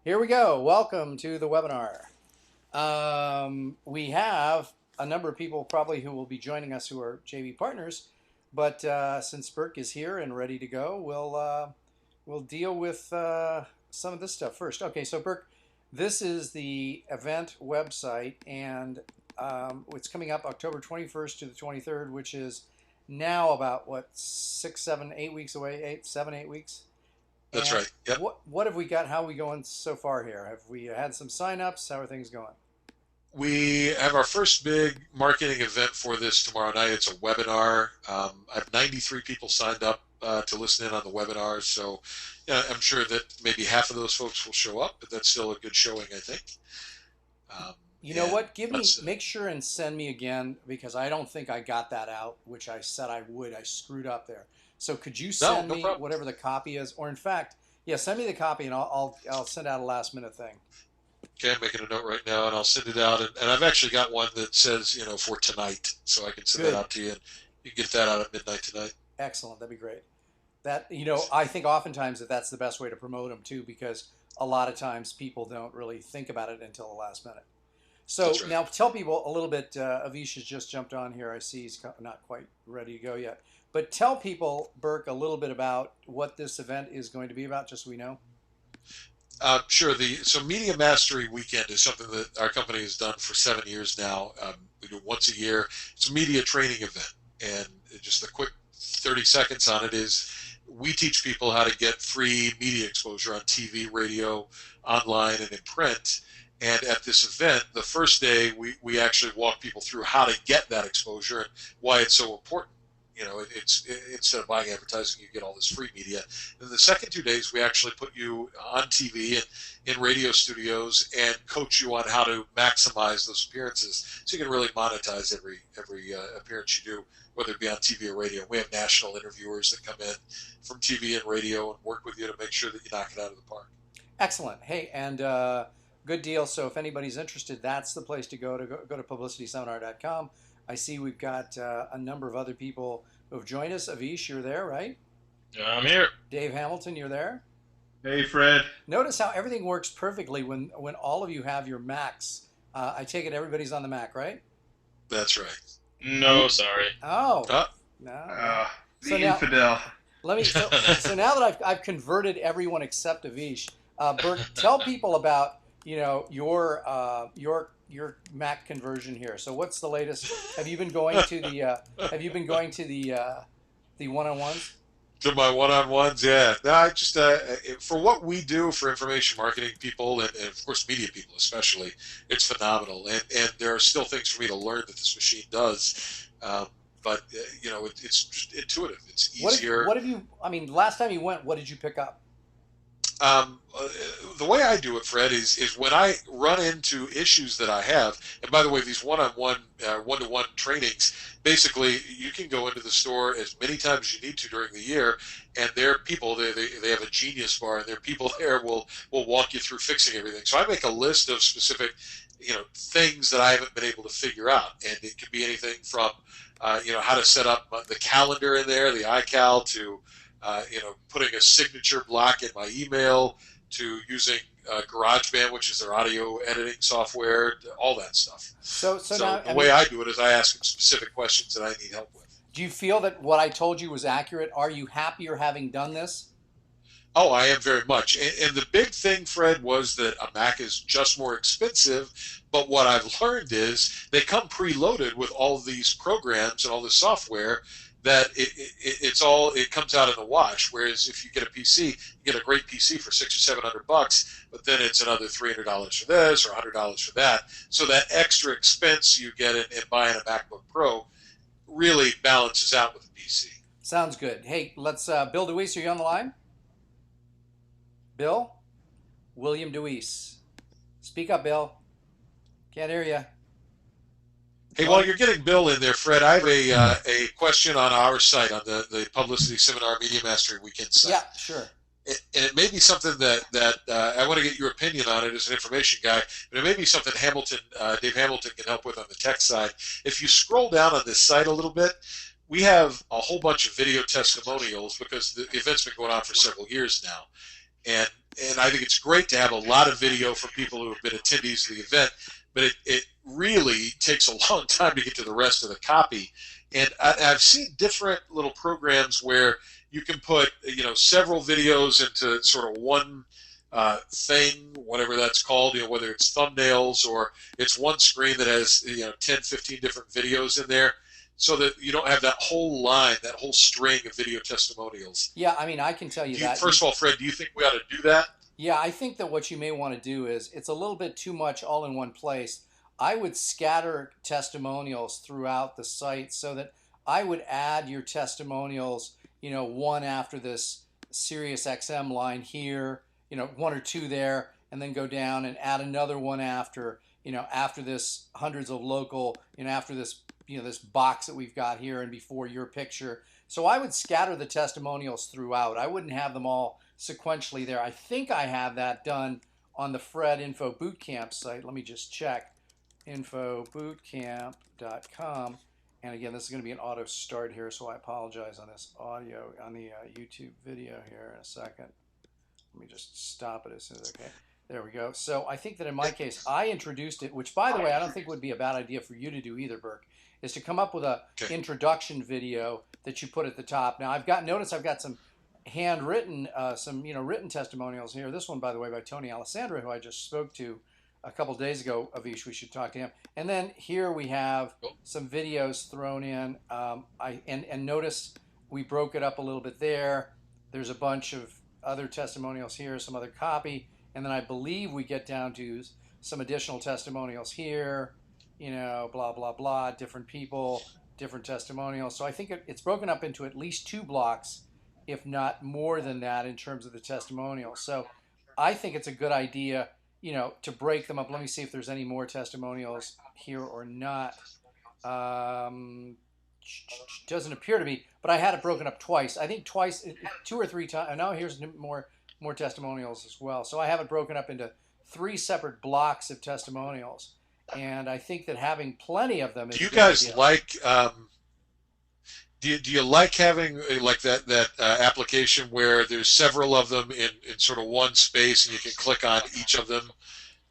Here we go. Welcome to the webinar. We have a number of people probably who will be joining us who are JV partners, but since Burke is here and ready to go, we'll deal with some of this stuff first. Okay, so Burke, this is the event website, and it's coming up October 21st to the 23rd, which is now about what, 6, 7, 8 weeks away. 8 weeks. That's And right. Yep. what have we got? How are we going so far here? Have we had some signups? How are things going? We have our first big marketing event for this tomorrow night. It's a webinar. I have 93 people signed up to listen in on the webinar, so I'm sure that maybe half of those folks will show up, but that's still a good showing, I think. You know what? Make Let's sure and send me again because I don't think I got that out, which I said I would. I screwed up there. So could you no, send no me problem. whatever the copy is, or in fact, yeah, send me the copy and I'll send out a last minute thing. Okay, I'm making a note right now, and I'll send it out. And I've actually got one that says, for tonight, so I can send that Good. out to you, and you can get that out at midnight tonight. Excellent. That'd be great. That I think oftentimes that's the best way to promote them too, because a lot of times people don't really think about it until the last minute. So That's right. now tell people a little bit. Avish has just jumped on here. I see he's not quite ready to go yet. But tell people, Burke, a little bit about what this event is going to be about, just so we know. Sure. So Media Mastery Weekend is something that our company has done for 7 years now. We do it once a year. It's a media training event, and just a quick 30 seconds on it is we teach people how to get free media exposure on TV, radio, online, and in print. And at this event, the first day, we actually walk people through how to get that exposure and why it's so important. Instead of buying advertising, you get all this free media. And the second 2 days, we actually put you on TV and in radio studios and coach you on how to maximize those appearances, so you can really monetize every appearance you do, whether it be on TV or radio. We have national interviewers that come in from TV and radio and work with you to make sure that you knock it out of the park. Excellent. Hey, and good deal. So if anybody's interested, that's the place to go to publicityseminar.com. I see we've got a number of other people who have joined us. Avish, you're there, right? I'm here. Dave Hamilton, you're there? Hey, Fred. Notice how everything works perfectly when all of you have your Macs. I take it everybody's on the Mac, right? That's right. No, sorry. Oh, Uh, no. The So now- infidel. So now that I've converted everyone except Avish, Bert, tell people about your Mac conversion here. So what's the latest? Have you been going to the one-on-ones? To my one-on-ones, yeah. No, I just for what we do for information marketing people and of course media people especially, it's phenomenal. And there are still things for me to learn that this machine does. But it's just intuitive. It's easier. What have you? I mean, last time you went, what did you pick up? The way I do it, Fred, is when I run into issues that I have, and by the way, these one-on-one, one-to-one trainings, basically you can go into the store as many times as you need to during the year, and there are people, they have a genius bar, and there are people there will walk you through fixing everything. So I make a list of specific, things that I haven't been able to figure out, and it could be anything from, how to set up the calendar in there, the iCal, to putting a signature block in my email, to using GarageBand, which is their audio editing software, all that stuff. So now, the way I do it is I ask them specific questions that I need help with. do you feel that what I told you was accurate? Are you happier having done this? Oh, I am very much. And the big thing, Fred, was that a Mac is just more expensive. But what I've learned is they come preloaded with all these programs and all this software that it comes out in the wash. Whereas if you get a PC, you get a great PC for $600 or $700, but then it's another $300 for this or $100 for that. So that extra expense you get in buying a MacBook Pro really balances out with the PC. Sounds good. Hey, let's Bill DeWeese, are you on the line? Bill? William DeWeese. Speak up, Bill. Can't hear you. Hey, while you're getting Bill in there, Fred, I have a question on our site, on the Publicity Seminar Media Mastery Weekend site. Yeah, sure. And it may be something that I want to get your opinion on it as an information guy, but it may be something Dave Hamilton can help with on the tech side. If you scroll down on this site a little bit, we have a whole bunch of video testimonials because the event's been going on for several years now. And and I think it's great to have a lot of video for people who have been attendees of the event, but it really takes a long time to get to the rest of the copy. And I've seen different little programs where you can put several videos into sort of one thing, whatever that's called, whether it's thumbnails or it's one screen that has 10, 15 different videos in there, so that you don't have that whole line, that whole string of video testimonials. Yeah, I mean, I can tell you that. First of all, Fred, do you think we ought to do that? Yeah, I think that what you may want to do is it's a little bit too much all in one place. I would scatter testimonials throughout the site so that I would add your testimonials, one after this Sirius XM line here, one or two there, and then go down and add another one after, after this hundreds of local, after this, this box that we've got here and before your picture. So I would scatter the testimonials throughout. I wouldn't have them all sequentially there. I think I have that done on the Fred Info Bootcamp site. Let me just check. infobootcamp.com. And again, this is going to be an auto start here, so I apologize on this audio, on the YouTube video here in a second. Let me just stop it as soon as okay. There we go. So I think that in my case, I introduced it, which, by the way, I don't think would be a bad idea for you to do either, Burke, is to come up with a introduction video that you put at the top. Now, I've got some handwritten, written testimonials here. This one, by the way, by Tony Alessandra, who I just spoke to a couple days ago. Avish, we should talk to him. And then here we have some videos thrown in. And notice we broke it up a little bit there. There's a bunch of other testimonials here, some other copy. And then I believe we get down to some additional testimonials here, blah, blah, blah, different people, different testimonials. So I think it's broken up into at least two blocks, if not more than that, in terms of the testimonials. So I think it's a good idea, to break them up. Let me see if there's any more testimonials here or not. Doesn't appear to be, but I had it broken up twice. I think twice, 2 or 3 times. Now here's more testimonials as well. So I have it broken up into 3 separate blocks of testimonials. And I think that having plenty of them is do you guys like do you like having like that application where there's several of them in sort of one space and you can click on each of them?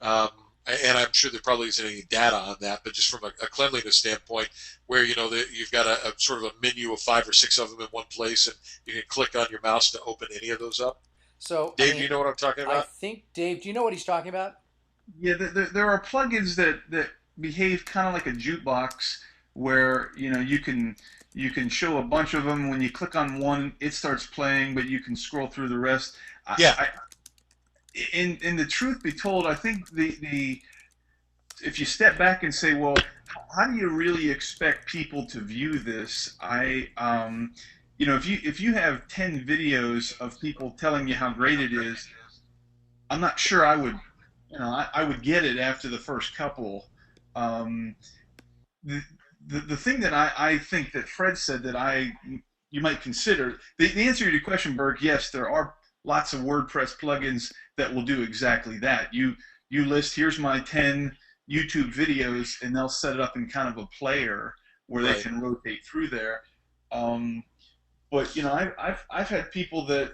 And I'm sure there probably isn't any data on that, but just from a cleanliness standpoint, where you've got a sort of a menu of 5 or 6 of them in one place, and you can click on your mouse to open any of those up. So, Dave, do you know what I'm talking about? I think, Dave, do you know what he's talking about? Yeah, there are plugins that behave kind of like a jukebox, where you can show a bunch of them. When you click on one, it starts playing, but you can scroll through the rest. Yeah. In the truth be told, I think if you step back and say, well, how do you really expect people to view this? If you have 10 videos of people telling you how great it is, I'm not sure I would, I would get it after the first couple. The thing that I think that Fred said that you might consider, the answer to your question, Berg, yes, there are lots of WordPress plugins that will do exactly that. You list, here's my 10 YouTube videos, and they'll set it up in kind of a player where they can rotate through there. But I've had people that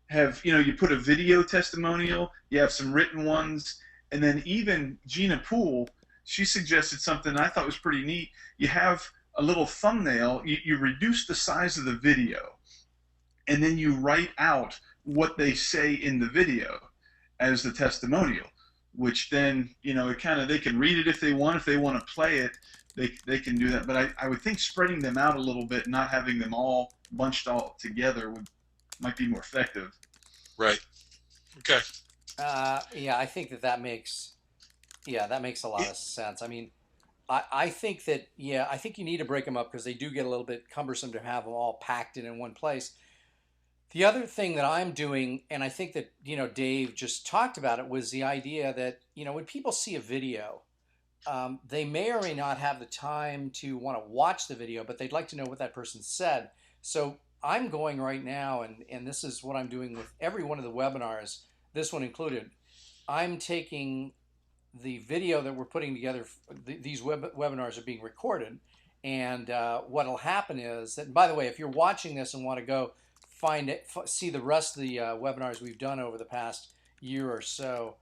have, you put a video testimonial, you have some written ones, and then even Gina Poole, she suggested something I thought was pretty neat. You have a little thumbnail, you reduce the size of the video, and then you write out what they say in the video as the testimonial, which then, it kind of, they can read it if they want to play it, they can do that. But I would think spreading them out a little bit, not having them all bunched all together might be more effective. Right. Okay. Yeah, I think that makes a lot of sense. I mean, I think that, I think you need to break them up because they do get a little bit cumbersome to have them all packed in one place. The other thing that I'm doing, and I think that, Dave just talked about it, was the idea that, when people see a video, they may or may not have the time to want to watch the video, but they'd like to know what that person said. So I'm going right now, and this is what I'm doing with every one of the webinars, this one included. I'm taking the video that we're putting together, these webinars are being recorded, and what'll happen is that, by the way, if you're watching this and want to go see the rest of the webinars we've done over the past year or so,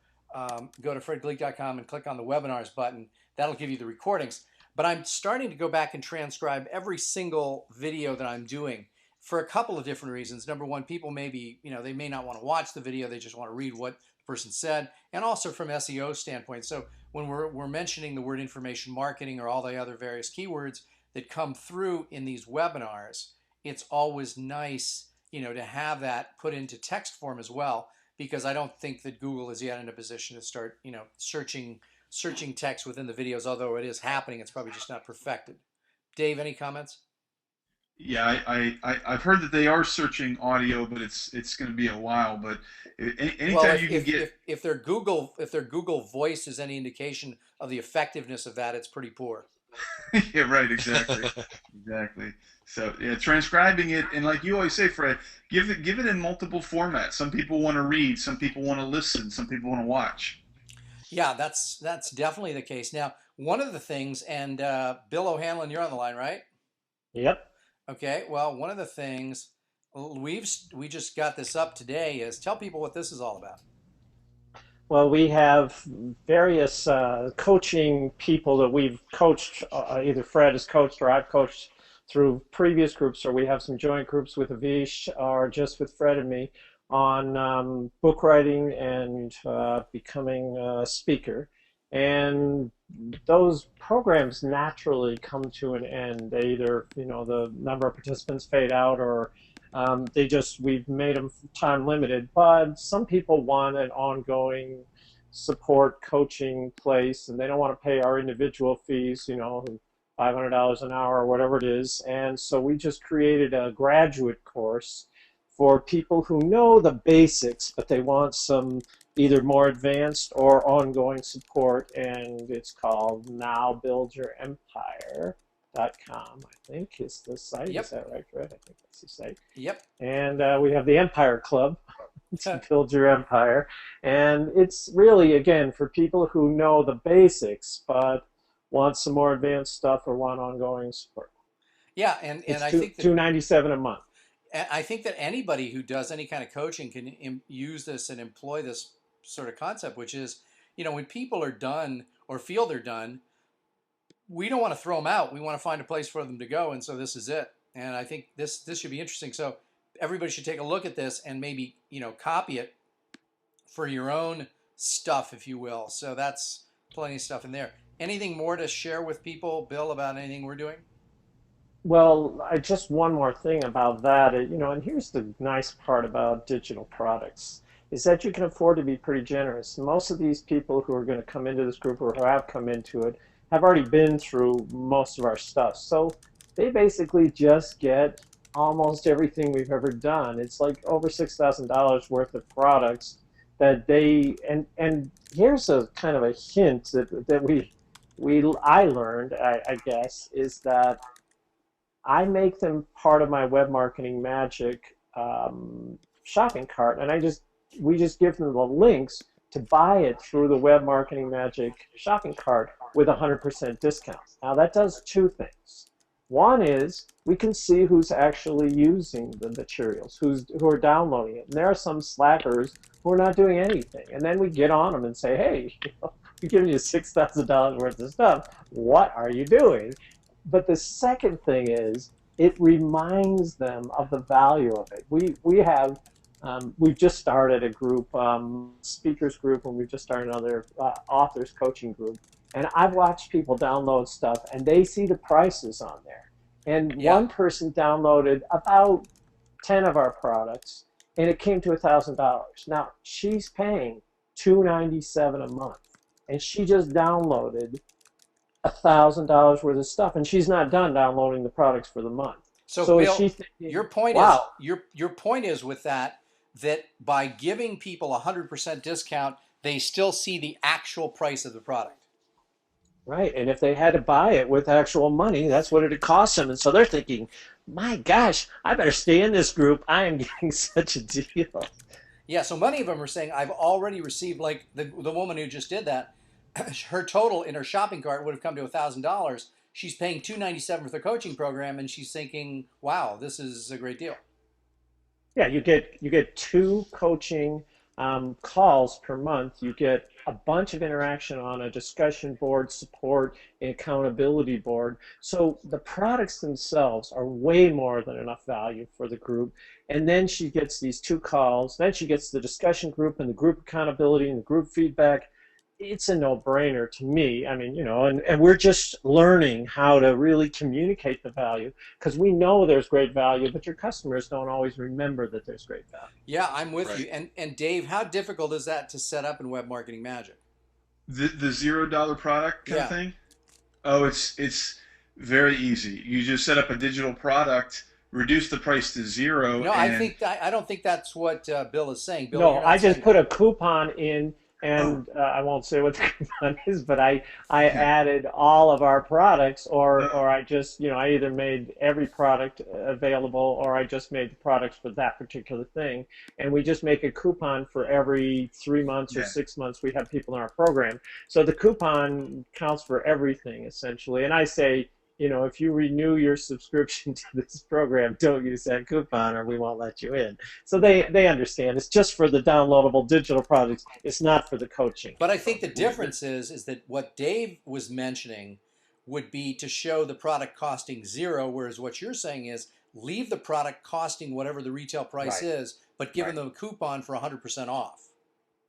go to fredgleeck.com and click on the webinars button. That'll give you the recordings. But I'm starting to go back and transcribe every single video that I'm doing for a couple of different reasons. Number one, people may be, they may not want to watch the video. They just want to read what the person said. And also from SEO standpoint. So when we're mentioning the word information marketing or all the other various keywords that come through in these webinars, it's always nice, to have that put into text form as well, because I don't think that Google is yet in a position to start, searching text within the videos, although it is happening. It's probably just not perfected. Dave, any comments? Yeah, I've heard that they are searching audio, but it's going to be a while. But anytime you can get if their Google Voice is any indication of the effectiveness of that, it's pretty poor. yeah, right, exactly, exactly. So yeah, transcribing it, and like you always say, Fred, give it in multiple formats. Some people want to read, some people want to listen, some people want to watch. Yeah, that's definitely the case. Now, one of the things, and Bill O'Hanlon, you're on the line, right? Yep. Okay. Well, one of the things we just got this up today is tell people what this is all about. Well, we have various coaching people that we've coached, either Fred has coached or I've coached through previous groups, or we have some joint groups with Avish or just with Fred and me on book writing and becoming a speaker. And those programs naturally come to an end. They either, the number of participants fade out, or we've made them time limited. But some people want an ongoing support coaching place, and they don't want to pay our individual fees, $500 an hour or whatever it is. And so we just created a graduate course for people who know the basics, but they want some either more advanced or ongoing support, and it's called NowBuildYourEmpire.com, I think is the site. Yep. Is that right, Fred? I think that's the site. Yep. And we have the Empire Club to build your empire. And it's really, again, for people who know the basics, but want some more advanced stuff or want ongoing support. Yeah, and I think that $297 a month. I think that anybody who does any kind of coaching can use this and employ this sort of concept, which is, when people are done or feel they're done, we don't want to throw them out. We want to find a place for them to go, and so this is it. And I think this should be interesting. So everybody should take a look at this and maybe, copy it for your own stuff, if you will. So that's plenty of stuff in there. Anything more to share with people, Bill, about anything we're doing? Well, just one more thing about that, and here's the nice part about digital products, is that you can afford to be pretty generous. Most of these people who are going to come into this group or who have come into it have already been through most of our stuff. So they basically just get almost everything we've ever done. It's like over $6,000 worth of products that and here's a kind of a hint that I learned, I guess, is that I make them part of my Web Marketing Magic shopping cart, and we just give them the links to buy it through the Web Marketing Magic shopping cart with 100% discount. Now that does two things. One is we can see who's actually using the materials, who are downloading it. And there are some slackers who are not doing anything. And then we get on them and say, hey, we're giving you $6,000 worth of stuff. What are you doing? But the second thing is it reminds them of the value of it. We've just started a group, speakers group, and we've just started another authors coaching group. And I've watched people download stuff, and they see the prices on there. And one person downloaded about 10 of our products, and it came to $1,000. Now, she's paying $297 a month, and she just downloaded $1,000 worth of stuff, and she's not done downloading the products for the month. So is Bill, she thinking, your point wow, is your point is with that by giving people 100% discount, they still see the actual price of the product. right? And if they had to buy it with actual money, that's what it'd cost them. And so they're thinking, my gosh, I better stay in this group. I am getting such a deal. Yeah, so many of them are saying, I've already received, like the woman who just did that, her total in her shopping cart would have come to $1,000. She's paying $297 for the coaching program, and she's thinking, wow, this is a great deal. Yeah, you get two coaching calls per month, you get a bunch of interaction on a discussion board, support, and accountability board. So the products themselves are way more than enough value for the group. And then she gets these 2 calls. Then she gets the discussion group and the group accountability and the group feedback. It's a no-brainer to me. I mean, and we're just learning how to really communicate the value because we know there's great value, but your customers don't always remember that there's great value. Yeah, I'm with Right. you. And Dave, how difficult is that to set up in Web Marketing Magic? The $0 product kind of Yeah. thing. Oh, it's very easy. You just set up a digital product, reduce the price to zero, No, and I don't think that's what Bill is saying. Bill, No, you're I not just saying put that. a coupon in, oh, and I won't say what the coupon is, but I added all of our products, uh, or I just I either made every product available, or I just made the products for that particular thing, and we just make a coupon for every 3 months or yeah. 6 months we have people in our program. So the coupon counts for everything essentially, and I say, if you renew your subscription to this program, don't use that coupon or we won't let you in. So they understand. It's just for the downloadable digital products. It's not for the coaching But I think the programs. difference is that what Dave was mentioning would be to show the product costing zero, whereas what you're saying is leave the product costing whatever the retail price Right. is, but giving Right. them a coupon for 100% off.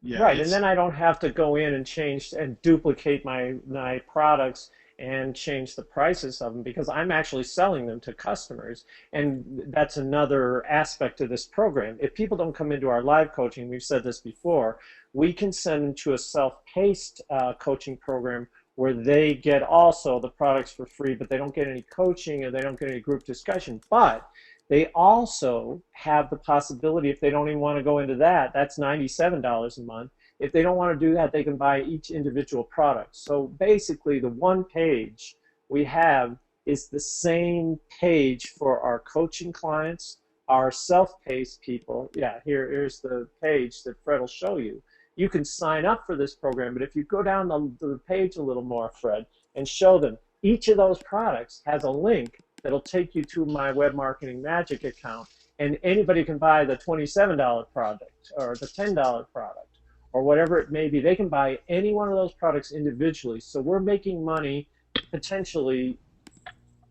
Yeah, Right, and it's then I don't have to go in and change and duplicate my products and change the prices of them because I'm actually selling them to customers. And that's another aspect of this program. If people don't come into our live coaching, we've said this before, we can send them to a self-paced coaching program where they get also the products for free, but they don't get any coaching or they don't get any group discussion. But they also have the possibility, if they don't even want to go into that, that's $97 a month. If they don't want to do that, they can buy each individual product. So basically, the one page we have is the same page for our coaching clients, our self-paced people. Yeah, here's the page that Fred will show you. You can sign up for this program, but if you go down the page a little more, Fred, and show them, each of those products has a link that'll take you to my Web Marketing Magic account, and anybody can buy the $27 product or the $10 product or whatever it may be. They can buy any one of those products individually. So we're making money potentially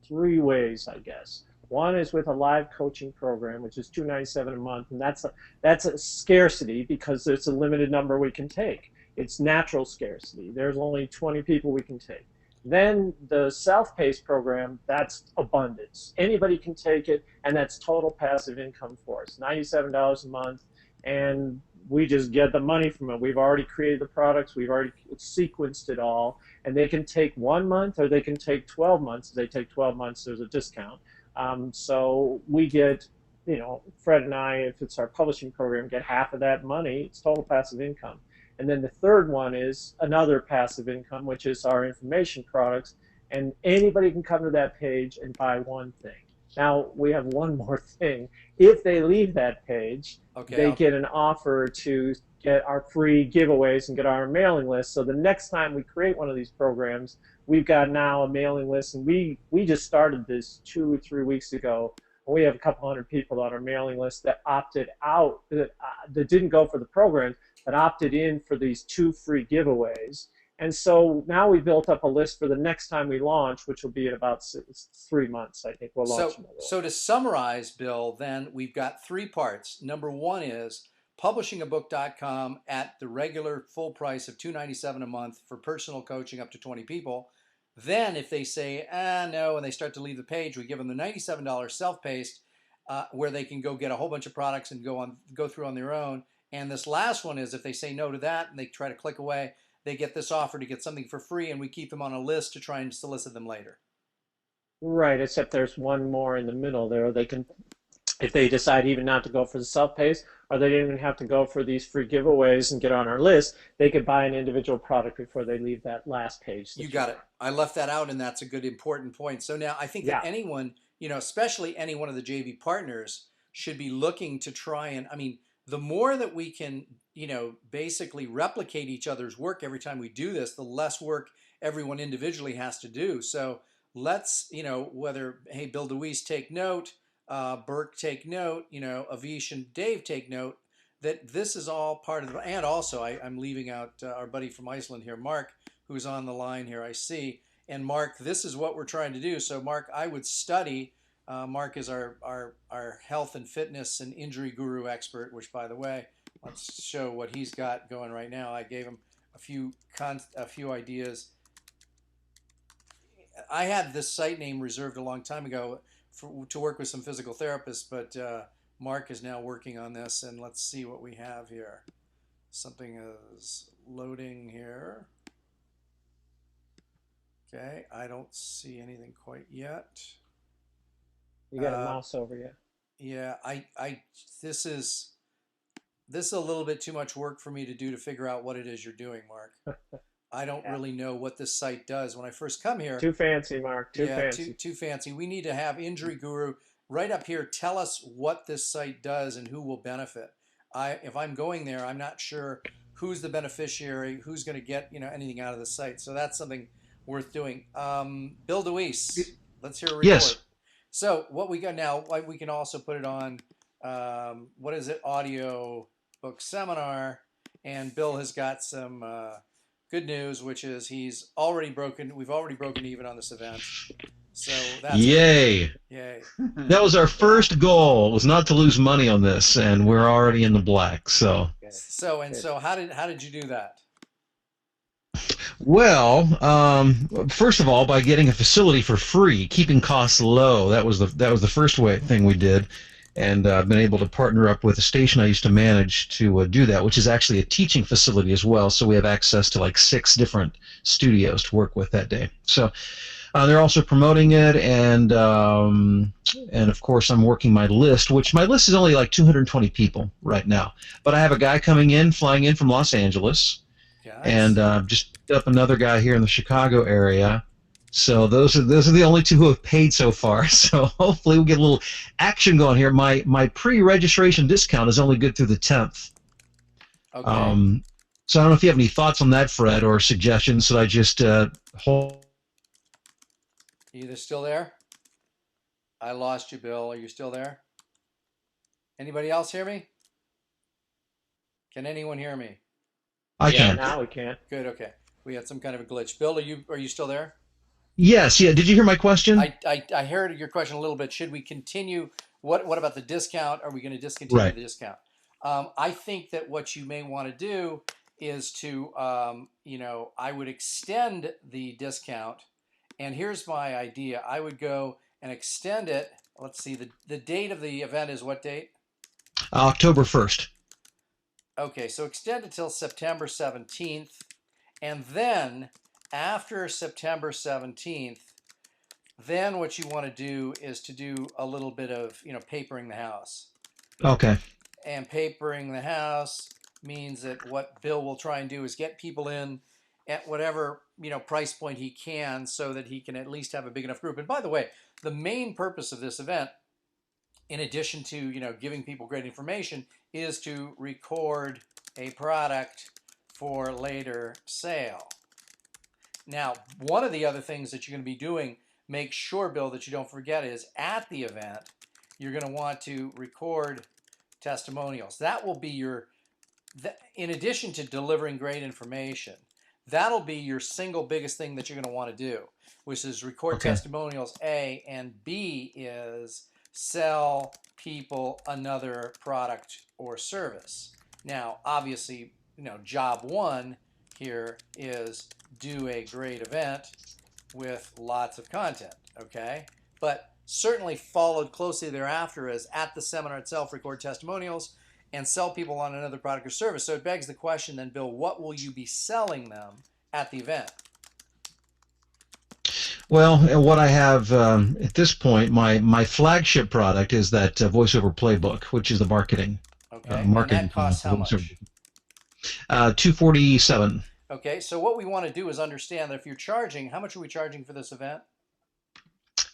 3 ways, I guess. One is with a live coaching program, which is $297 a month, and that's a scarcity because it's a limited number we can take. It's natural scarcity. There's only 20 people we can take. Then the self-paced program, that's abundance. Anybody can take it, and that's total passive income for us. $97 a month, and we just get the money from it. We've already created the products. We've already sequenced it all, and they can take 1 month or they can take 12 months. If they take 12 months, there's a discount. So we get, Fred and I, if it's our publishing program, get half of that money. It's total passive income. And then the third one is another passive income, which is our information products. And anybody can come to that page and buy one thing. Now, we have one more thing. If they leave that page, Okay, they get an offer to get our free giveaways and get our mailing list. So the next time we create one of these programs, we've got now a mailing list. And we just started this 2 or 3 weeks ago. We have a couple hundred people on our mailing list that opted out, that didn't go for the program, that opted in for these 2 free giveaways. And so now we built up a list for the next time we launch, which will be in about 3 months. I think we'll launch them. so to summarize, Bill, then we've got 3 parts. Number one is publishingabook.com at the regular full price of $297 a month for personal coaching up to 20 people. Then if they say, no, and they start to leave the page, we give them the $97 self-paced where they can go get a whole bunch of products and go through on their own. And this last one is if they say no to that and they try to click away, they get this offer to get something for free, and we keep them on a list to try and solicit them later. Right, except there's one more in the middle there. They can, if they decide even not to go for the self-paced, or they didn't even have to go for these free giveaways and get on our list, they could buy an individual product before they leave that last page. You got it. I left that out, and that's a good important point. So now I think that Yeah. anyone, especially any one of the JV partners, should be looking to try and, the more that we can, basically replicate each other's work every time we do this, the less work everyone individually has to do. So let's, whether, hey, Bill DeWeese, take note, Burke, take note, Avish and Dave, take note, that this is all part of the, and also I'm leaving out our buddy from Iceland here, Mark, who's on the line here, I see. And Mark, this is what we're trying to do. So Mark, I would study. Mark is our health and fitness and injury guru expert, which, by the way, let's show what he's got going right now. I gave him a few ideas. I had this site name reserved a long time ago to work with some physical therapists, but Mark is now working on this, and let's see what we have here. Something is loading here. Okay, I don't see anything quite yet. You got a mouse over you. Yeah, this is a little bit too much work for me to do to figure out what it is you're doing, Mark. I don't really know what this site does. When I first come here, too fancy, Mark. Too fancy. Too fancy. We need to have Injury Guru right up here. Tell us what this site does and who will benefit. If I'm going there, I'm not sure who's the beneficiary, who's going to get anything out of the site. So that's something worth doing. Bill DeWeese, let's hear a report. Yes. So what we got now, we can also put it on, what is it, audio book seminar, and Bill has got some good news, which is we've already broken even on this event. So that's Yay. Yay. That was our first goal, was not to lose money on this, and we're already in the black. So So how did you do that? Well, first of all, by getting a facility for free, keeping costs low. That was the first thing we did, and I've been able to partner up with a station I used to manage to do that, which is actually a teaching facility as well. So we have access to like 6 different studios to work with that day. So they're also promoting it, and of course I'm working my list, which my list is only like 220 people right now. But I have a guy flying in from Los Angeles. Yes. And just picked up another guy here in the Chicago area. So those are the only 2 who have paid so far. So hopefully we'll get a little action going here. My pre-registration discount is only good through the 10th. Okay. So I don't know if you have any thoughts on that, Fred, or suggestions. Should I just hold? Are you still there? I lost you, Bill. Are you still there? Anybody else hear me? Can anyone hear me? I can. Now we can. Good. Okay. We had some kind of a glitch. Bill, are you still there? Yes. Yeah. Did you hear my question? I heard your question a little bit. Should we continue? What about the discount? Are we going to discontinue the discount? I think that what you may want to do is to, I would extend the discount. And here's my idea. I would go and extend it. Let's see. The date of the event is what date? October 1st. Okay, so extend it till September 17th, and then after September 17th, then what you want to do is to do a little bit of, papering the house. Okay. And papering the house means that what Bill will try and do is get people in at whatever, price point he can, so that he can at least have a big enough group. And by the way, the main purpose of this event, in addition to, giving people great information, is to record a product for later sale. Now, one of the other things that you're going to be doing, make sure, Bill, that you don't forget, is at the event, you're going to want to record testimonials. That will be in addition to delivering great information, that'll be your single biggest thing that you're going to want to do, which is record testimonials, A, and B is sell people another product or service. Now, obviously, job 1 here is do a great event with lots of content, okay? But certainly followed closely thereafter is at the seminar itself, record testimonials and sell people on another product or service. So it begs the question then, Bill, what will you be selling them at the event? Well, what I have at this point, my flagship product is that Voiceover Playbook, which is the marketing. Okay. Marketing. And that costs how much? $247. Okay. So what we want to do is understand that if you're charging, how much are we charging for this event?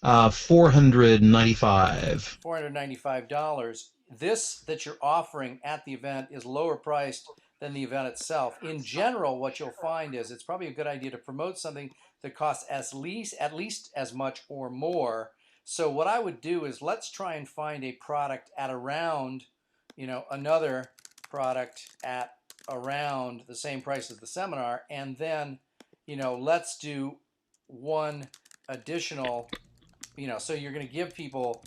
$495. $495. This that you're offering at the event is lower priced than the event itself. In general, what you'll find is it's probably a good idea to promote something that costs at least as much or more. So what I would do is let's try and find a product at around, another product at around the same price as the seminar, and then, let's do one additional, so you're going to give people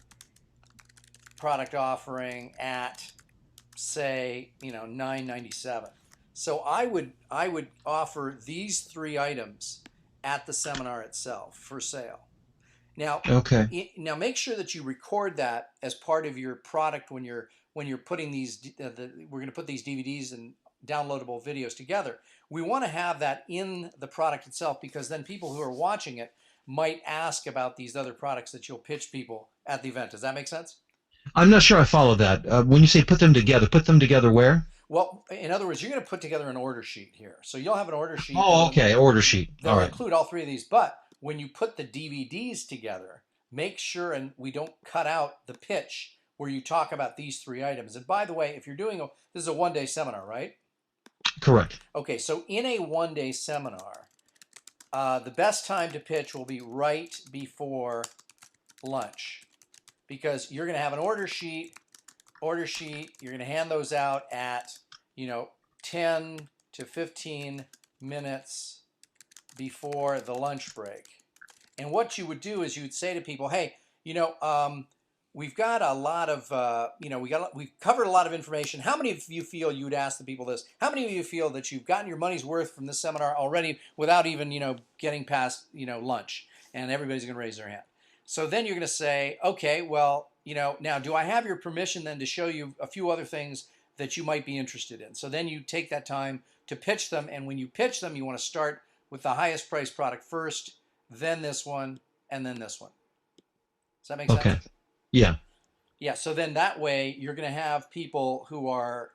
product offering at, say, $9.97. So I would offer these 3 items at the seminar itself for sale. Now, Okay. now make sure that you record that as part of your product when you're putting these. We're going to put these DVDs and downloadable videos together. We want to have that in the product itself, because then people who are watching it might ask about these other products that you'll pitch people at the event. Does that make sense? I'm not sure I follow that. When you say put them together where? Well, in other words, you're going to put together an order sheet here. So you'll have an order sheet. Oh, okay, order sheet. All That'll right. include all 3 of these. But when you put the DVDs together, make sure and we don't cut out the pitch where you talk about these 3 items. And by the way, if you're doing this is a one-day seminar, right? Correct. Okay, so in a one-day seminar, the best time to pitch will be right before lunch, because you're going to have an order sheet. You're going to hand those out at 10 to 15 minutes before the lunch break. And what you would do is you would say to people, hey, we've got a lot of, we've covered a lot of information. How many of you feel, you would ask the people this, how many of you feel that you've gotten your money's worth from this seminar already without even, getting past, lunch? And everybody's going to raise their hand. So then you're going to say, okay, well, now do I have your permission then to show you a few other things that you might be interested in? So then you take that time to pitch them. And when you pitch them, you want to start with the highest priced product first, then this one, and then this one. Does that make sense? Okay. Yeah. Yeah. So then that way you're going to have people who are,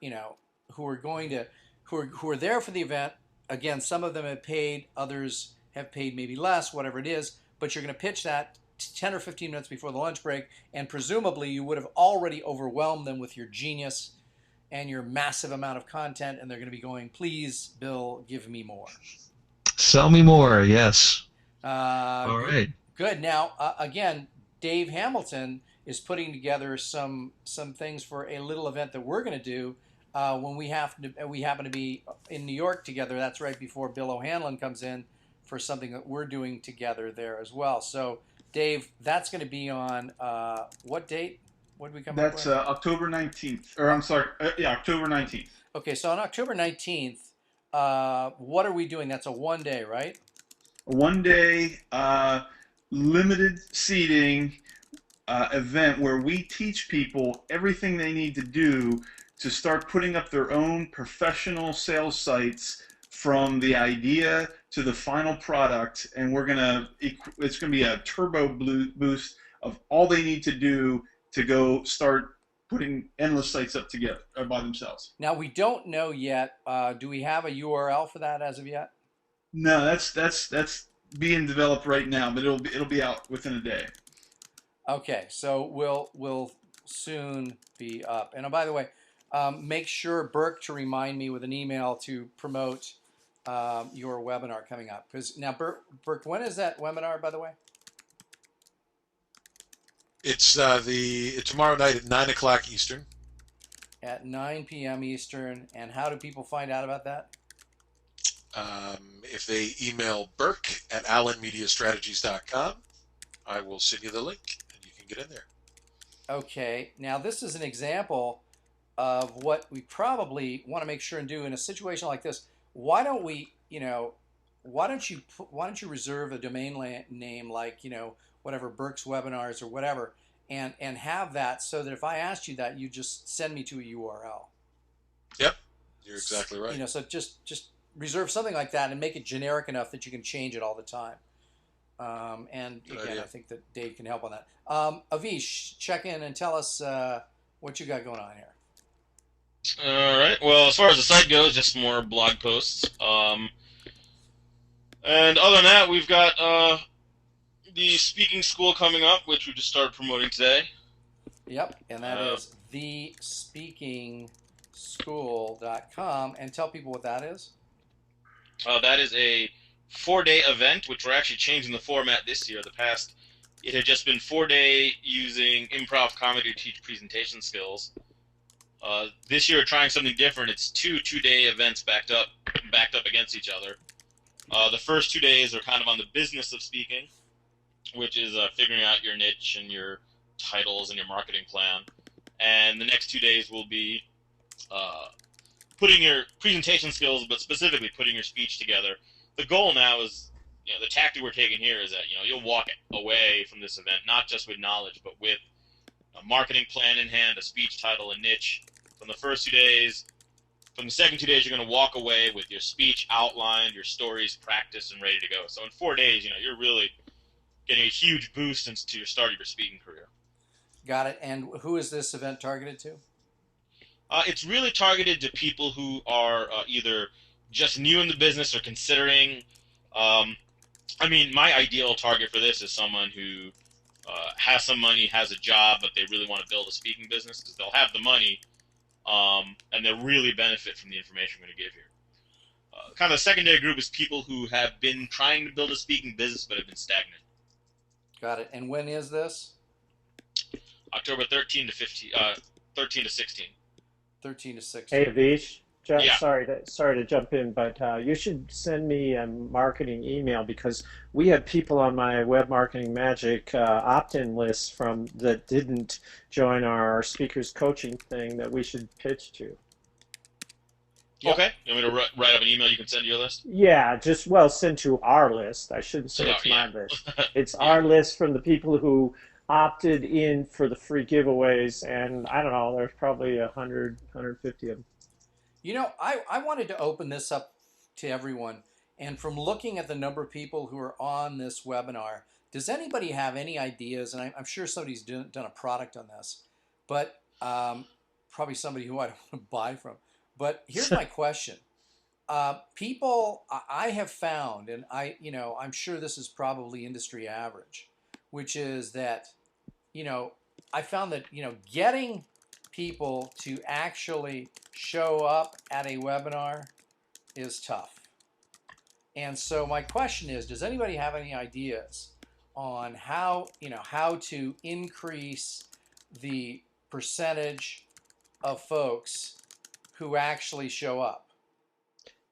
who are there for the event. Again, some of them have paid, others have paid maybe less, whatever it is, but you're going to pitch that 10 or 15 minutes before the lunch break, and presumably you would have already overwhelmed them with your genius and your massive amount of content, and they're going to be going, please, Bill, give me more. Sell me more, yes. All right. Good. Now, again, Dave Hamilton is putting together some things for a little event that we're going to do when we happen to be in New York together. That's right before Bill O'Hanlon comes in for something that we're doing together there as well. So, Dave, that's going to be on what date? What did we come up with? That's October 19th. Or I'm sorry, October 19th. Okay, so on October 19th, what are we doing? That's a one-day, right? A one-day limited seating event where we teach people everything they need to do to start putting up their own professional sales sites, from the idea to the final product, and it's gonna be a turbo boost of all they need to do to go start putting endless sites up together by themselves. Now, we don't know yet. Do we have a URL for that as of yet? No, that's being developed right now, but it'll be out within a day. Okay, so we'll soon be up. And by the way, make sure Burke to remind me with an email to promote your webinar coming up. Because now, Burke, when is that webinar, by the way? It's tomorrow night at 9 o'clock Eastern. At 9 p.m. Eastern. And how do people find out about that? If they email Burke at allenmediastrategies.com, I will send you the link and you can get in there. Okay. Now, this is an example of what we probably want to make sure and do in a situation like this. Why don't we, why don't you reserve a domain name like, whatever, Burke's Webinars or whatever, and have that so that if I asked you that, you just send me to a URL. Yep, you're exactly right. So just reserve something like that and make it generic enough that you can change it all the time. And Good again, idea. I think that Dave can help on that. Avish, check in and tell us what you got going on here. All right. Well, as far as the site goes, just more blog posts. And other than that, we've got the speaking school coming up, which we just started promoting today. Yep, and that is thespeakingschool.com. And tell people what that is. That is a 4-day event, which we're actually changing the format this year. The past, it had just been 4-day using improv comedy to teach presentation skills. This year, trying something different. It's two-day events backed up against each other. The first 2 days are kind of on the business of speaking, which is figuring out your niche and your titles and your marketing plan. And the next 2 days will be putting your presentation skills, but specifically putting your speech together. The goal now is, the tactic we're taking here is that, you'll walk away from this event, not just with knowledge, but with a marketing plan in hand, a speech title, a niche. From the first 2 days, from the second 2 days, you're going to walk away with your speech outlined, your stories practiced, and ready to go. So in 4 days, you're really getting a huge boost into your start of your speaking career. Got it. And who is this event targeted to? It's really targeted to people who are either just new in the business or considering. My ideal target for this is someone who has some money, has a job, but they really want to build a speaking business, because they'll have the money and they'll really benefit from the information I'm going to give here. Kind of the secondary group is people who have been trying to build a speaking business but have been stagnant. Got it. And when is this? October 13 to 16. 13 to 16. Hey, Avish. Yeah. Sorry to jump in, but you should send me a marketing email, because we have people on my Web Marketing Magic opt-in list that didn't join our speakers coaching thing that we should pitch to. Yep. Okay. You want me to write up an email you can send to your list? Yeah, send to our list. I shouldn't say it's my list. It's our list from the people who opted in for the free giveaways, and I don't know, there's probably 100, 150 of them. I wanted to open this up to everyone, and from looking at the number of people who are on this webinar, does anybody have any ideas? And I'm sure somebody's done a product on this, but probably somebody who I don't want to buy from. But here's my question. People I have found, and I'm sure this is probably industry average, which is that, I found that, getting people to actually show up at a webinar is tough. And so my question is, does anybody have any ideas on how to increase the percentage of folks who actually show up?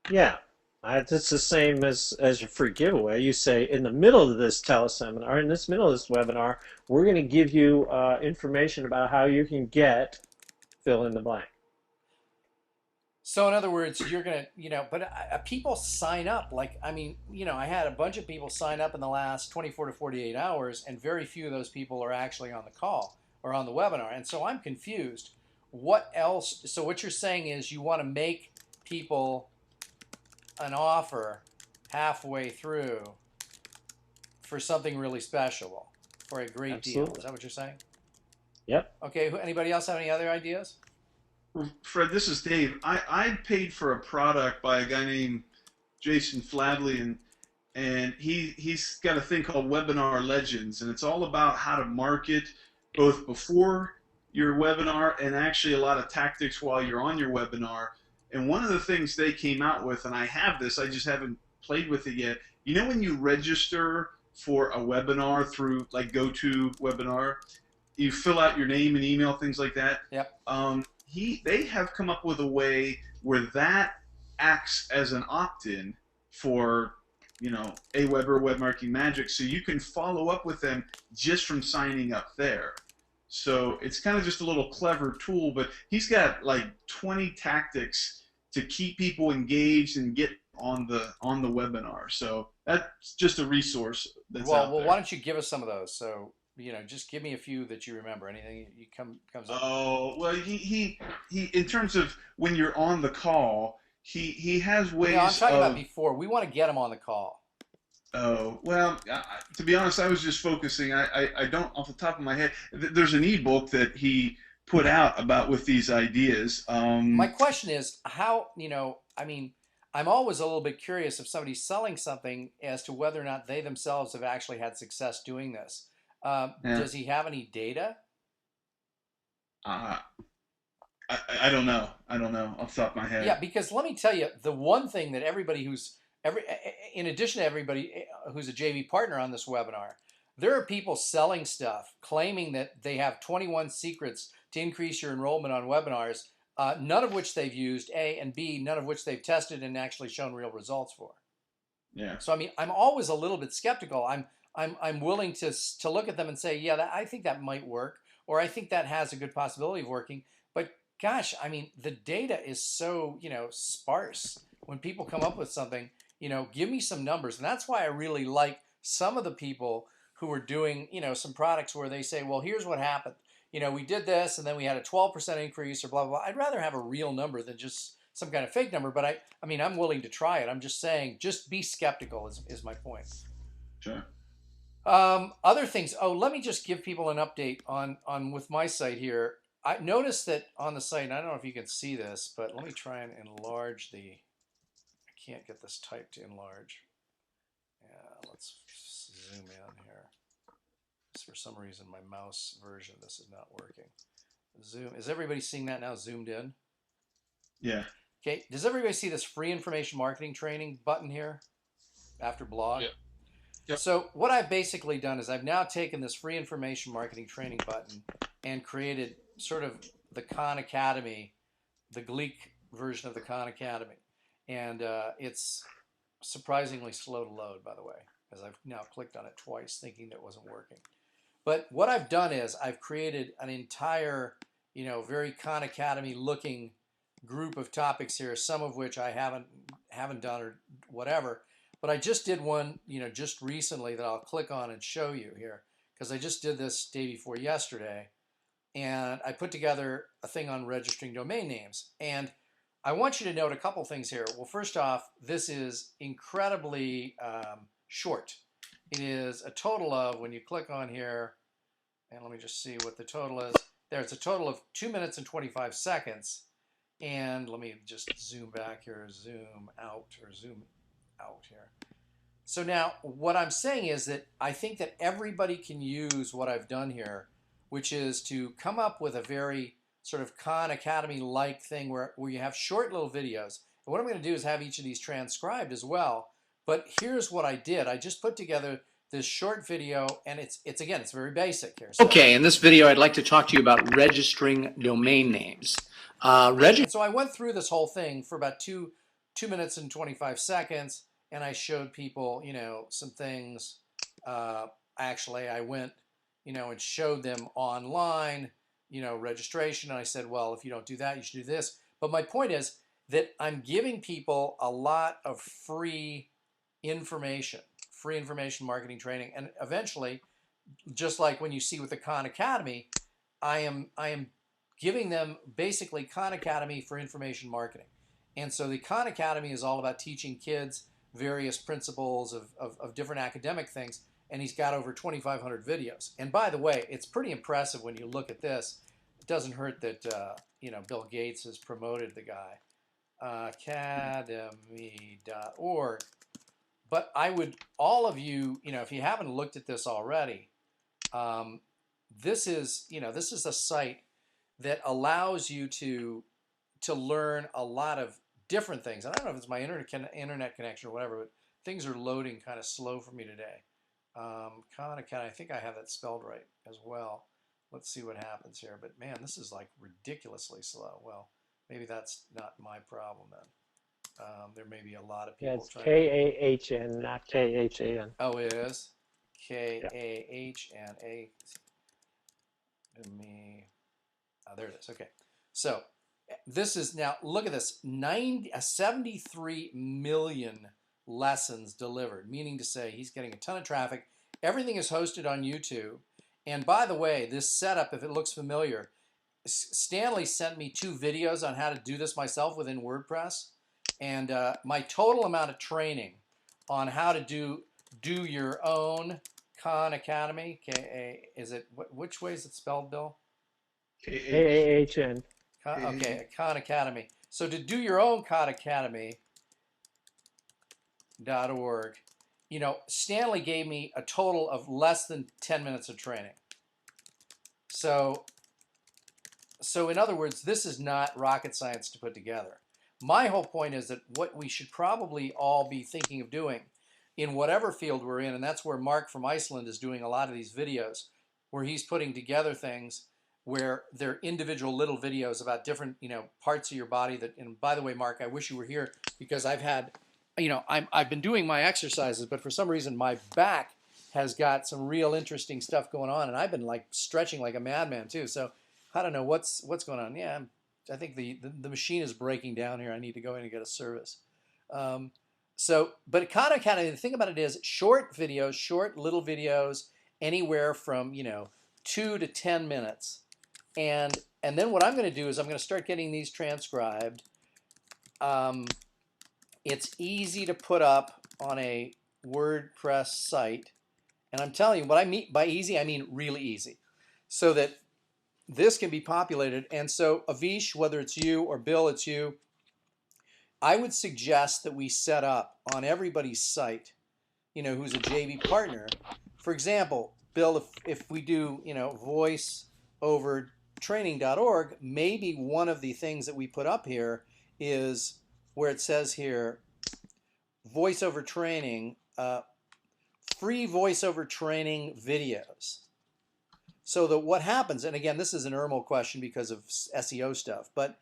Yeah, it's the same as your free giveaway. You say, in the middle of this teleseminar, in this middle of this webinar, we're going to give you information about how you can get fill in the blank. So in other words, you're going to, but people sign up. I had a bunch of people sign up in the last 24 to 48 hours, and very few of those people are actually on the call or on the webinar. And so I'm confused. What else? So what you're saying is you want to make people an offer halfway through for something really special, for a great deal. Is that what you're saying? Yep. Okay. Anybody else have any other ideas? Fred, this is Dave. I paid for a product by a guy named Jason Fladley, and he's got a thing called Webinar Legends, and it's all about how to market both before your webinar and actually a lot of tactics while you're on your webinar. And one of the things they came out with, and I have this, I just haven't played with it yet. When you register for a webinar through like GoToWebinar, you fill out your name and email, things like that. Yep. They have come up with a way where that acts as an opt-in for AWeber, Web Marketing Magic, so you can follow up with them just from signing up there. So it's kind of just a little clever tool, but he's got like 20 tactics to keep people engaged and get on the webinar. So that's just a resource that's out there. Well, why don't you give us some of those? So just give me a few that you remember. Anything comes up? Oh, well, he in terms of when you're on the call, he has ways. I'm talking about before. We want to get him on the call. Oh, well, to be honest, I was just focusing. I don't, off the top of my head, there's an ebook that he put out with these ideas. My question is how, I'm always a little bit curious if somebody's selling something as to whether or not they themselves have actually had success doing this. Does he have any data? I don't know. Off the top of my head. Yeah, because let me tell you, the one thing that in addition to everybody who's a JV partner on this webinar, there are people selling stuff, claiming that they have 21 secrets to increase your enrollment on webinars, none of which they've used, A, and B, none of which they've tested and actually shown real results for. Yeah. So I mean, I'm always a little bit skeptical. I'm willing to look at them and say, yeah, I think that might work, or I think that has a good possibility of working. But gosh, I mean, the data is so, sparse. When people come up with something, give me some numbers. And that's why I really like some of the people who are doing, some products where they say, well, here's what happened. We did this and then we had a 12% increase or blah, blah, blah. I'd rather have a real number than just some kind of fake number. But I mean, I'm willing to try it. I'm just saying, just be skeptical is my point. Sure. Other things. Oh, let me just give people an update on with my site here. I noticed that on the site, and I don't know if you can see this, but let me try and enlarge the. I can't get this type to enlarge. Yeah, let's zoom in here. For some reason, my mouse version of this is not working. Zoom. Is everybody seeing that now? Zoomed in. Yeah. Okay. Does everybody see this free information marketing training button here after blog? Yep. Yep. So what I've basically done is I've now taken this free information marketing training button and created sort of the Khan Academy, the Gleeck version of the Khan Academy. And it's surprisingly slow to load, by the way, as I've now clicked on it twice thinking that it wasn't working. But what I've done is I've created an entire, very Khan Academy looking group of topics here, some of which I haven't done or whatever. But I just did one, just recently that I'll click on and show you here because I just did this day before yesterday. And I put together a thing on registering domain names. And I want you to note a couple things here. Well, first off, this is incredibly short. It is a total of, when you click on here, and let me just see what the total is. There, it's a total of 2 minutes and 25 seconds. And let me just zoom back here, zoom out here. So now what I'm saying is that I think that everybody can use what I've done here, which is to come up with a very sort of Khan Academy-like thing where you have short little videos. And what I'm going to do is have each of these transcribed as well. But here's what I did. I just put together this short video, and it's very basic here. So, okay, in this video, I'd like to talk to you about registering domain names. And so I went through this whole thing for about 2 minutes and 25 seconds, and I showed people, some things. Actually, I went, and showed them online, registration. And I said, well, if you don't do that, you should do this. But my point is that I'm giving people a lot of free information marketing training. And eventually, just like when you see with the Khan Academy, I am giving them basically Khan Academy for information marketing. And so the Khan Academy is all about teaching kids various principles of different academic things. And he's got over 2,500 videos. And by the way, it's pretty impressive when you look at this. It doesn't hurt that, Bill Gates has promoted the guy. Academy.org. But I would, all of you, if you haven't looked at this already, this is a site that allows you to learn a lot of different things. I don't know if it's my internet connection or whatever, but things are loading kind of slow for me today. Khan Academy, I think I have that spelled right as well. Let's see what happens here. But man, this is like ridiculously slow. Well, maybe that's not my problem then. There may be a lot of people. Yeah, it's K-A-H-N, not K-H-A-N. Oh, it is? K-A-H-N-A. There it is. Okay. So this is now, look at this, 73 million lessons delivered, meaning to say he's getting a ton of traffic. Everything is hosted on YouTube. And by the way, this setup, if it looks familiar, Stanley sent me 2 videos on how to do this myself within WordPress. And my total amount of training on how to do your own Khan Academy, which way is it spelled, Bill? K-A-H-N. Okay, Khan Academy. So to do your own Khan Academy.org, Stanley gave me a total of less than 10 minutes of training. So in other words, this is not rocket science to put together. My whole point is that what we should probably all be thinking of doing in whatever field we're in, and that's where Mark from Iceland is doing a lot of these videos, where he's putting together things where they're individual little videos about different, parts of your body that, and by the way, Mark, I wish you were here because I've had, I've been doing my exercises, but for some reason my back has got some real interesting stuff going on, and I've been like stretching like a madman too. So I don't know what's going on. Yeah, I think the machine is breaking down here. I need to go in and get a service. But kind of the thing about it is short videos, short little videos, anywhere from 2 to 10 minutes, and then what I'm going to do is I'm going to start getting these transcribed. It's easy to put up on a WordPress site, and I'm telling you what I mean by easy. I mean really easy, so that this can be populated. And so Avish, whether it's you or Bill, it's you, I would suggest that we set up on everybody's site, who's a JV partner. For example, Bill, if we do, voiceovertraining.org, maybe one of the things that we put up here is where it says here, voiceover training, free voiceover training videos. So that what happens, and again, this is an Irmal question because of SEO stuff, but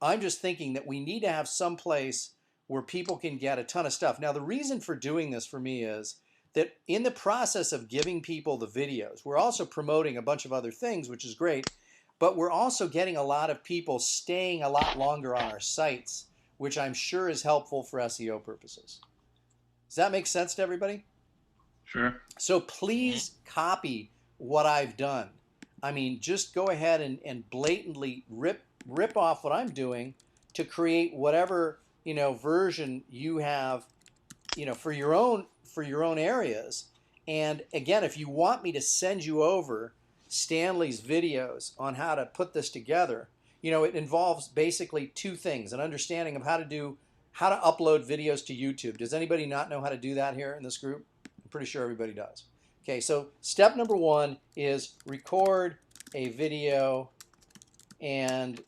I'm just thinking that we need to have some place where people can get a ton of stuff. Now, the reason for doing this for me is that in the process of giving people the videos, we're also promoting a bunch of other things, which is great, but we're also getting a lot of people staying a lot longer on our sites, which I'm sure is helpful for SEO purposes. Does that make sense to everybody? Sure. So please copy what I've done. I mean, just go ahead and blatantly rip off what I'm doing to create whatever, version you have, for your own areas. And again, if you want me to send you over Stanley's videos on how to put this together, it involves basically two things: an understanding of how to upload videos to YouTube. Does anybody not know how to do that here in this group? I'm pretty sure everybody does. Okay, so step number one is record a video and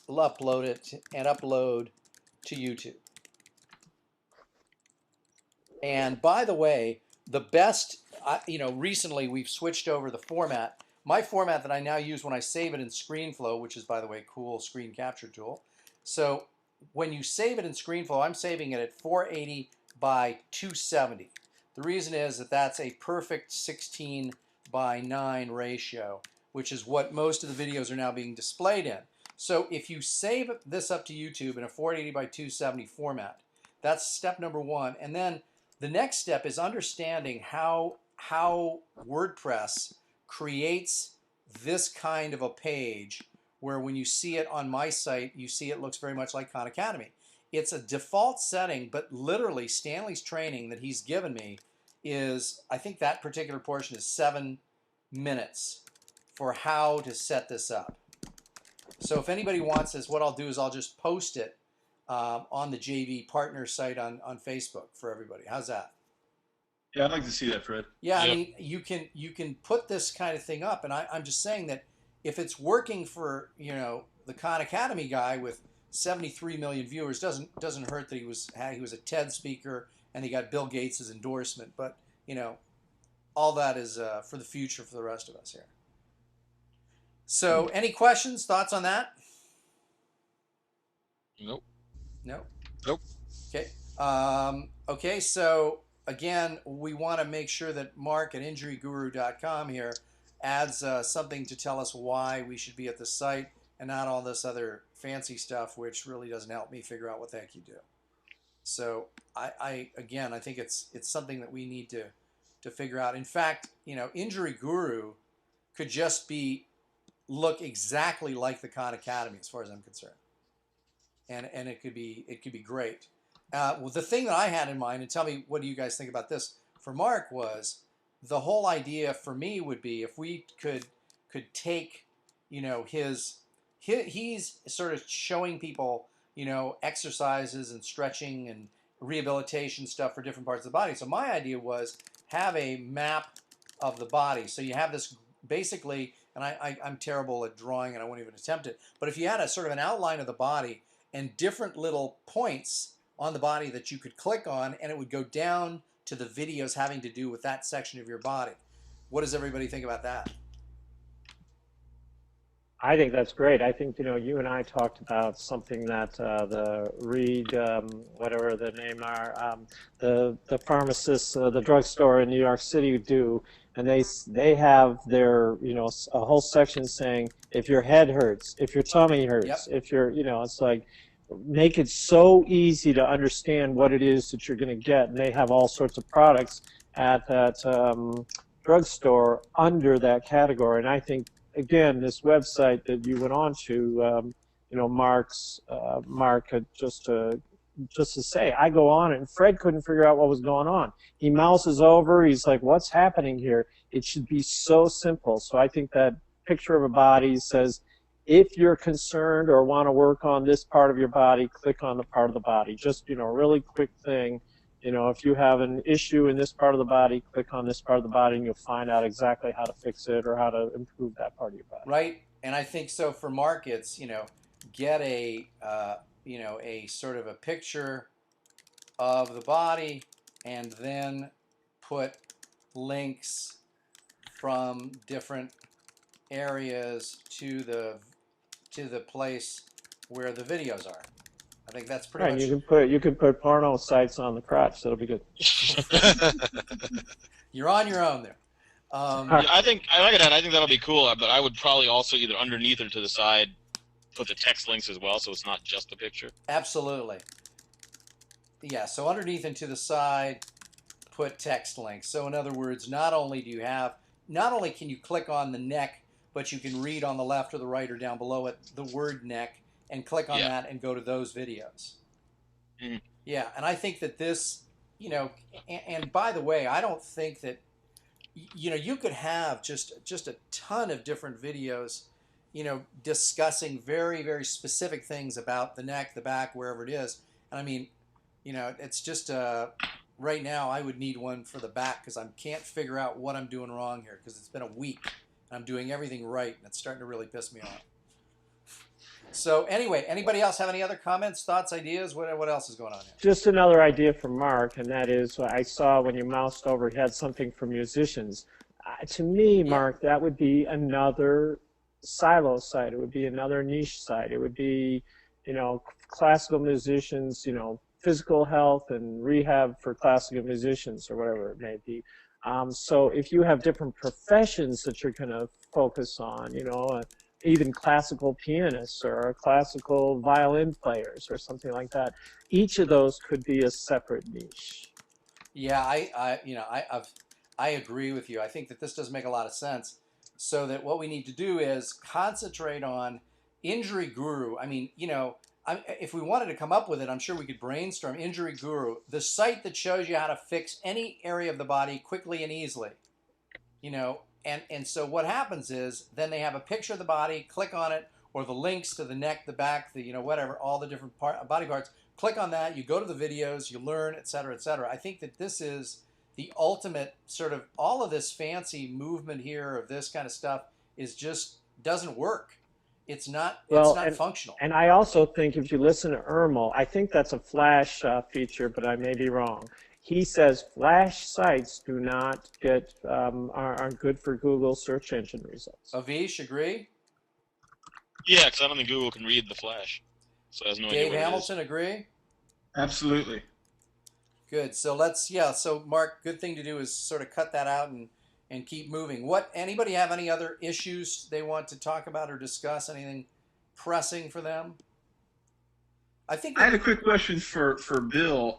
upload it and upload to YouTube. And by the way, the best, recently we've switched over the format. My format that I now use when I save it in ScreenFlow, which is, by the way, cool screen capture tool. So when you save it in ScreenFlow, I'm saving it at 480 by 270. The reason is that that's a perfect 16:9 ratio, which is what most of the videos are now being displayed in. So if you save this up to YouTube in a 480 by 270 format, that's step number one. And then the next step is understanding how WordPress creates this kind of a page where when you see it on my site, you see it looks very much like Khan Academy. It's a default setting, but literally Stanley's training that he's given me is, I think that particular portion is 7 minutes for how to set this up. So if anybody wants this, what I'll do is I'll just post it on the JV partner site on Facebook for everybody. How's that? Yeah, I'd like to see that, Fred. Yeah, I mean, you can put this kind of thing up, and I'm just saying that if it's working for the Khan Academy guy with 73 million viewers, doesn't hurt that he was a TED speaker and he got Bill Gates' endorsement. But all that is for the future for the rest of us here. So, any questions, thoughts on that? Nope. No. Nope. Okay. Okay. So again, we want to make sure that Mark at injuryguru.com here adds something to tell us why we should be at the site and not all this other fancy stuff, which really doesn't help me figure out what the heck you do. So I think it's something that we need to figure out. In fact, Injury Guru could just look exactly like the Khan Academy as far as I'm concerned, and it could be great. Well, the thing that I had in mind, and tell me what do you guys think about this, for Mark, was the whole idea for me would be if we could take he's sort of showing people exercises and stretching and rehabilitation stuff for different parts of the body. So my idea was have a map of the body. So you have this basically, and I'm terrible at drawing and I won't even attempt it, but if you had a sort of an outline of the body and different little points on the body that you could click on, and it would go down to the videos having to do with that section of your body. What does everybody think about that? I think that's great. I think, you and I talked about something that the Reed, whatever the name are, the pharmacists, the drugstore in New York City do, and they have their, a whole section saying if your head hurts, if your tummy hurts, Yep. if it's like make it so easy to understand what it is that you're going to get, and they have all sorts of products at that drugstore under that category, and I think again, this website that you went on to, Mark, just to say, I go on and Fred couldn't figure out what was going on. He mouses over. He's like, what's happening here? It should be so simple. So I think that picture of a body says, if you're concerned or want to work on this part of your body, click on the part of the body. Just, a really quick thing. If you have an issue in this part of the body, click on this part of the body and you'll find out exactly how to fix it or how to improve that part of your body. Right. And I think so for Mark, it's, get a sort of a picture of the body and then put links from different areas to the place where the videos are. I think that's pretty Right, much. you can put porno sites on the crotch. That'll be good. You're on your own there. Yeah, I think I like that. I think that'll be cool. But I would probably also either underneath or to the side put the text links as well, so it's not just the picture. Absolutely. Yeah. So underneath and to the side, put text links. So in other words, not only can you click on the neck, but you can read on the left or the right or down below it the word neck and click on that and go to those videos. Mm-hmm. Yeah, and I think that this, and by the way, I don't think that, you could have just a ton of different videos, discussing very, very specific things about the neck, the back, wherever it is. And I mean, it's just right now I would need one for the back because I can't figure out what I'm doing wrong here because it's been a week and I'm doing everything right and it's starting to really piss me off. So anyway, anybody else have any other comments, thoughts, ideas? What else is going on here? Just another idea from Mark, and that is I saw when you moused over, he had something for musicians. To me, Mark, that would be another silo site. It would be another niche site. It would be, classical musicians, physical health and rehab for classical musicians or whatever it may be. So if you have different professions that you're going to focus on, even classical pianists or classical violin players or something like that, each of those could be a separate niche. Yeah, I agree with you. I think that this does make a lot of sense. So that what we need to do is concentrate on Injury Guru. I mean, if we wanted to come up with it, I'm sure we could brainstorm Injury Guru, the site that shows you how to fix any area of the body quickly and easily. And so what happens is then they have a picture of the body, click on it, or the links to the neck, the back, the whatever, all the different body parts. Click on that, you go to the videos, you learn, et cetera, et cetera. I think that this is the ultimate sort of all of this fancy movement here of this kind of stuff is just doesn't work. It's not functional. And I also think if you listen to Ermel, I think that's a Flash feature, but I may be wrong. He says Flash sites do not get aren't good for Google search engine results. Avish, agree? Yeah, because I don't think Google can read the Flash, so it has no idea Dave what Hamilton, agree? Absolutely. Good. So so Mark, good thing to do is sort of cut that out and keep moving. Anybody have any other issues they want to talk about or discuss? Anything pressing for them? I had a quick question for Bill.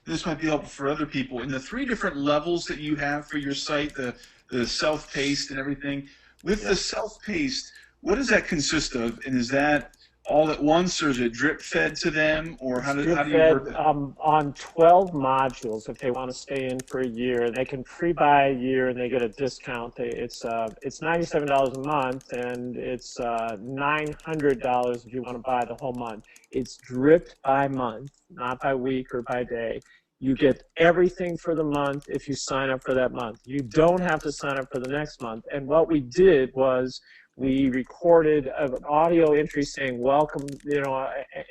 This might be helpful for other people. In the 3 different levels that you have for your site, the self-paced and everything, with the self-paced, what does that consist of? And is that all at once, or is it drip fed to them, or how do you work that? On 12 modules, if they want to stay in for a year, they can pre-buy a year and they get a discount. It's $97 a month, and it's $900 if you want to buy the whole month. It's dripped by month, not by week or by day. You get everything for the month if you sign up for that month. You don't have to sign up for the next month. And what we did was we recorded an audio entry saying, welcome,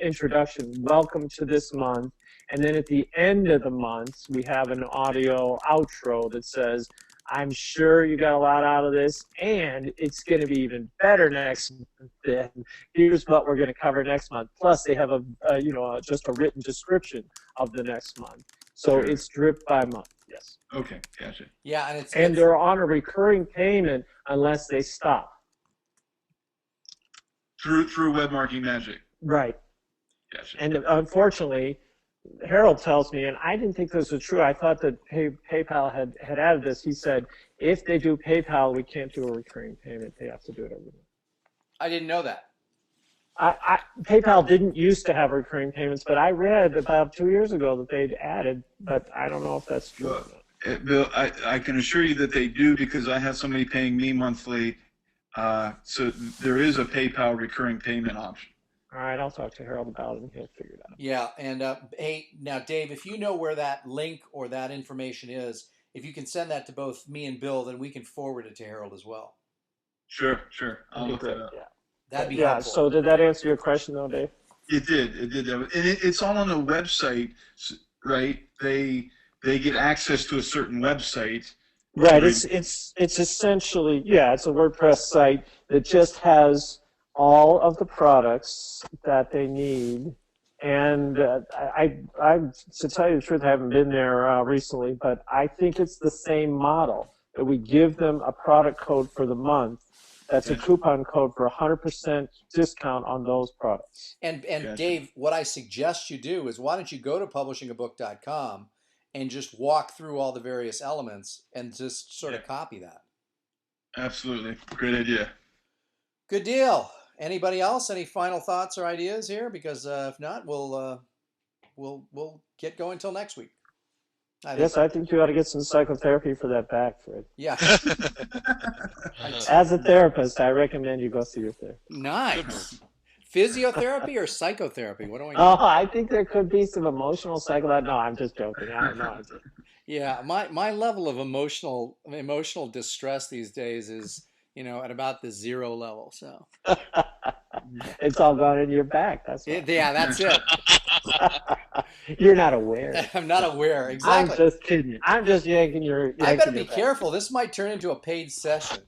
introduction, welcome to this month. And then at the end of the month, we have an audio outro that says, I'm sure you got a lot out of this, and it's going to be even better next month. And here's what we're going to cover next month. Plus, they have just a written description of the next month. So Sure. it's drip by month. Yes. Okay, gotcha. Yeah, and And they're on a recurring payment unless they stop. Through Web Marketing Magic. Right. Gotcha. And unfortunately, Harold tells me, and I didn't think this was true. I thought that PayPal had added this. He said, if they do PayPal, we can't do a recurring payment. They have to do it every month. I didn't know that. PayPal didn't used to have recurring payments, but I read about 2 years ago that they'd added, but I don't know if that's true or not. Bill, I can assure you that they do, because I have somebody paying me monthly. So there is a PayPal recurring payment option. All right, I'll talk to Harold about it, and he'll figure it out. Yeah, and hey, now Dave, if you know where that link or that information is, if you can send that to both me and Bill, then we can forward it to Harold as well. Sure. I'll look Great. that up. Yeah. That'd be Yeah. helpful. So did that answer your question, though, Dave? It did. And it's all on the website, right? They get access to a certain website. Right. It's essentially, yeah, it's a WordPress site that just has all of the products that they need. And I to tell you the truth, I haven't been there recently, but I think it's the same model, that we give them a product code for the month. That's a coupon code for 100% discount on those products. And Gotcha. Dave, what I suggest you do is, why don't you go to publishingabook.com and just walk through all the various elements and just sort of copy that. Absolutely. Great idea. Good deal. Anybody else? Any final thoughts or ideas here? Because if not, we'll get going till next week. I think you ought to get some psychotherapy for that back, Fred. Yeah. As a therapist, I recommend you go see your therapist. Nice. Physiotherapy or psychotherapy? What do I know? Oh, I think there could be some emotional psychology. No, I'm just joking. I don't know. Yeah, my level of emotional distress these days is, at about the 0 level. So it's all gone in your back. That's why. Yeah, that's it. You're not aware. I'm not aware. Exactly. I'm just kidding. I'm just yanking your. I better be careful. This might turn into a paid session.